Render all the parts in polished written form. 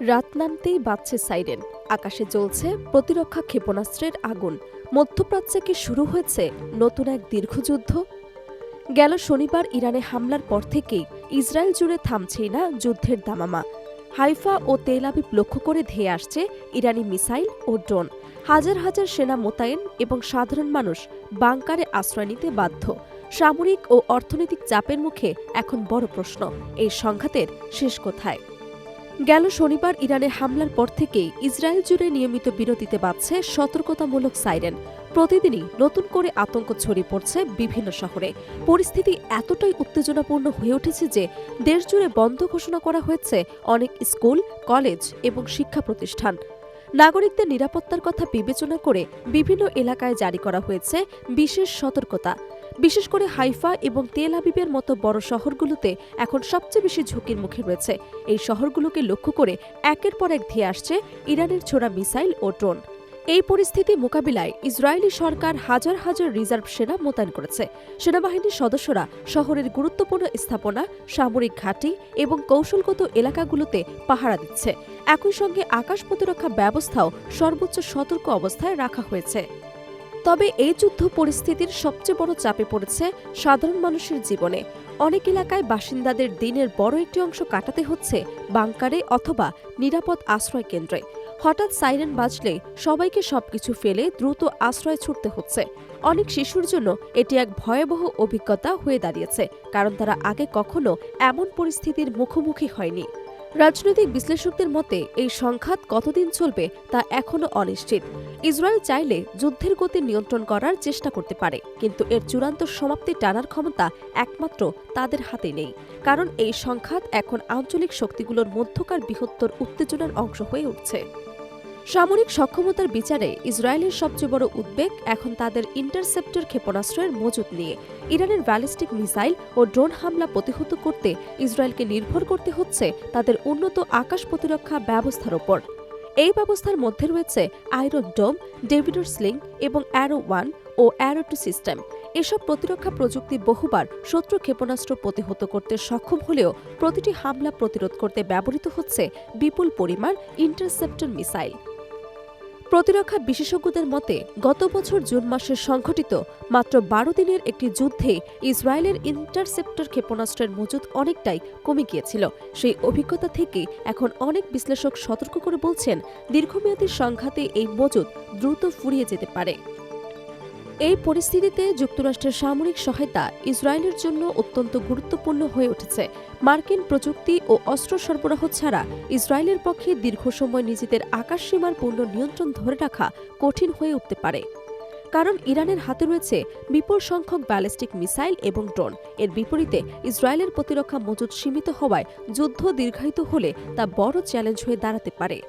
রাত নামতেই বাজছে সাইরেন, আকাশে জ্বলছে প্রতিরক্ষা ক্ষেপণাস্ত্রের আগুন। মধ্যপ্রাচ্যে কি শুরু হয়েছে নতুন এক দীর্ঘযুদ্ধ? গেল শনিবার ইরানে হামলার পর থেকেই ইসরায়েল জুড়ে থামছেই না যুদ্ধের দামামা। হাইফা ও তেল আবিব লক্ষ্য করে ধেয়ে আসছে ইরানি মিসাইল ও ড্রোন। হাজার হাজার সেনা মোতায়েন এবং সাধারণ মানুষ বাংকারে আশ্রয় নিতে বাধ্য। সামরিক ও অর্থনৈতিক চাপের মুখে এখন বড় প্রশ্ন, এই সংঘাতের শেষ কোথায়? গেল শনিবার ইরানে হামলার পর থেকেই ইসরায়েল জুড়ে নিয়মিত বিরতিতে বাজছে সতর্কতামূলক সাইরেন। প্রতিদিনই নতুন করে আতঙ্ক ছড়িয়ে পড়ছে বিভিন্ন শহরে। পরিস্থিতি এতটাই উত্তেজনাপূর্ণ হয়ে উঠেছে যে দেশজুড়ে বন্ধ ঘোষণা করা হয়েছে অনেক স্কুল, কলেজ এবং শিক্ষা প্রতিষ্ঠান। নাগরিকদের নিরাপত্তার কথা বিবেচনা করে বিভিন্ন এলাকায় জারি করা হয়েছে বিশেষ সতর্কতা। বিশেষ করে হাইফা এবং তেল আবিবের মতো বড় শহরগুলোতে এখন সবচেয়ে বেশি ঝুঁকির মুখে রয়েছে। এই শহরগুলোকে লক্ষ্য করে একের পর এক ধেয়ে আসছে ইরানের ছোড়া মিসাইল ও ড্রোন। এই পরিস্থিতি মোকাবিলায় ইসরায়েলি সরকার হাজার হাজার রিজার্ভ সেনা মোতায়েন করেছে। সেনাবাহিনীর সদস্যরা শহরের গুরুত্বপূর্ণ স্থাপনা, সামরিক ঘাঁটি এবং কৌশলগত এলাকাগুলোতে পাহারা দিচ্ছে। একই সঙ্গে আকাশ প্রতিরক্ষা ব্যবস্থাও সর্বোচ্চ সতর্ক অবস্থায় রাখা হয়েছে। তবে এই যুদ্ধ পরিস্থিতির সবচেয়ে বড় চাপে পড়েছে সাধারণ মানুষের জীবনে। অনেক এলাকায় বাসিন্দাদের দিনের বড় একটি অংশ কাটাতে হচ্ছে বাংকারে অথবা নিরাপদ আশ্রয় কেন্দ্রে। হঠাৎ সাইরেন বাজলে সবাইকে সবকিছু ফেলে দ্রুত আশ্রয় ছুটতে হচ্ছে। অনেক শিশুর জন্য এটি এক ভয়াবহ অভিজ্ঞতা হয়ে দাঁড়িয়েছে, কারণ তারা আগে কখনো এমন পরিস্থিতির মুখোমুখি হয়নি। রাজনৈতিক বিশ্লেষকদের মতে এই সংঘাত কতদিন চলবে তা এখনও অনিশ্চিত। ইসরায়েল চাইলে যুদ্ধের গতি নিয়ন্ত্রণ করার চেষ্টা করতে পারে, কিন্তু এর চূড়ান্ত সমাপ্তি টানার ক্ষমতা একমাত্র তাদের হাতে নেই। কারণ এই সংঘাত এখন আঞ্চলিক শক্তিগুলোর মধ্যকার বৃহত্তর উত্তেজনার অংশ হয়ে উঠছে। সামরিক সক্ষমতার বিচারে ইসরায়েলের সবচেয়ে বড় উদ্বেগ এখন তাদের ইন্টারসেপ্টর ক্ষেপণাস্ত্রের মজুত নিয়ে। ইরানের ব্যালিস্টিক মিসাইল ও ড্রোন হামলা প্রতিহত করতে ইসরায়েলকে নির্ভর করতে হচ্ছে তাদের উন্নত আকাশ প্রতিরক্ষা ব্যবস্থার ওপর। এই ব্যবস্থার মধ্যে রয়েছে আয়রন ডোম, ডেভিডর স্লিং এবং অ্যারো 1 ও অ্যারো 2 সিস্টেম। এসব প্রতিরক্ষা প্রযুক্তি বহুবার শত্রু ক্ষেপণাস্ত্র প্রতিহত করতে সক্ষম হলেও প্রতিটি হামলা প্রতিরোধ করতে ব্যবহৃত হচ্ছে বিপুল পরিমাণ ইন্টারসেপ্টর মিসাইল। প্রতিরক্ষা বিশেষজ্ঞদের মতে গত বছর জুন মাসে সংঘটিত মাত্র ১২ দিনের একটি যুদ্ধে ইসরায়েলের ইন্টারসেপ্টর ক্ষেপণাস্ত্রের মজুত অনেকটাই কমে গিয়েছিল। সেই অভিজ্ঞতা থেকে এখন অনেক বিশ্লেষক সতর্ক করে বলছেন, দীর্ঘমেয়াদী সংঘাতে এই মজুত দ্রুত ফুরিয়ে যেতে পারে। এই পরিস্থিতিতে যুক্তরাষ্ট্রের সামরিক সহায়তা ইসরায়েলের জন্য অত্যন্ত গুরুত্বপূর্ণ হয়ে উঠেছে। মার্কিন প্রযুক্তি ও অস্ত্র সরবরাহ ছাড়া ইসরায়েলের পক্ষে দীর্ঘ সময় নিজেদের আকাশসীমার পূর্ণ নিয়ন্ত্রণ ধরে রাখা কঠিন হয়ে উঠতে পারে। কারণ ইরানের হাতে রয়েছে বিপুল সংখ্যক ব্যালিস্টিক মিসাইল এবং ড্রোন। এর বিপরীতে ইসরায়েলের প্রতিরক্ষা মজুত সীমিত হওয়ায় যুদ্ধ দীর্ঘায়িত হলে তা বড় চ্যালেঞ্জ হয়ে দাঁড়াতে পারে।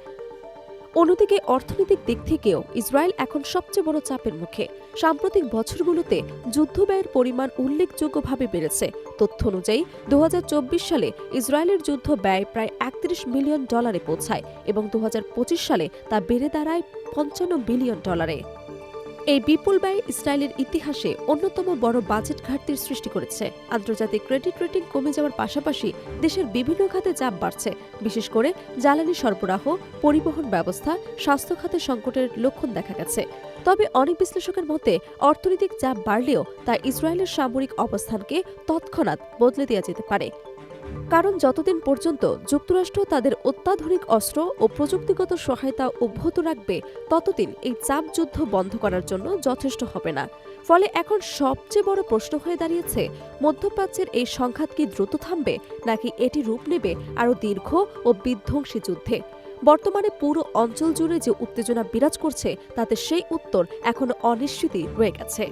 অন্যদিকে অর্থনৈতিক দিক থেকেও ইসরায়েল এখন সবচেয়ে বড় চাপের মুখে। সাম্প্রতিক বছরগুলোতে যুদ্ধ ব্যয়ের পরিমাণ উল্লেখযোগ্যভাবে বেড়েছে। তথ্য অনুযায়ী ২০২৪ সালে ইসরায়েলের যুদ্ধ ব্যয় প্রায় $৩১ বিলিয়ন পৌঁছায় এবং ২০২৫ সালে তা বেড়ে দাঁড়ায় $৫৫ বিলিয়ন। এই বিপুল ব্যয় ইসরায়েলের ইতিহাসে অন্যতম বড় বাজেট ঘাটতির সৃষ্টি করেছে। আন্তর্জাতিক ক্রেডিট রেটিং কমে যাওয়ার পাশাপাশি দেশের বিভিন্ন খাতে চাপ বাড়ছে, বিশেষ করে জ্বালানি সরবরাহ, পরিবহন ব্যবস্থা, স্বাস্থ্য খাতে সংকটের লক্ষণ দেখা গেছে। তবে অনেক বিশ্লেষকের মতে অর্থনৈতিক চাপ বাড়লেও তা ইসরায়েলের সামরিক অবস্থানকে তৎক্ষণাৎ বদলে দেওয়া যেতে পারে। কারণ যতদিন পর্যন্ত যুক্তরাষ্ট্র তাদের অত্যাধুনিক অস্ত্র ও প্রযুক্তিগত সহায়তা অব্যাহত রাখবে, ততদিন এই চাপ যুদ্ধ বন্ধ করার জন্য যথেষ্ট হবে না। ফলে এখন সবচেয়ে বড় প্রশ্ন হয়ে দাঁড়িয়েছে, মধ্যপ্রাচ্যের এই সংঘাত কি দ্রুত থামবে, নাকি এটি রূপ নেবে আরও দীর্ঘ ও বিধ্বংসী যুদ্ধে? বর্তমানে পুরো অঞ্চল জুড়ে যে উত্তেজনা বিরাজ করছে, তাতে সেই উত্তর এখনো অনিশ্চিতই রয়ে গেছে।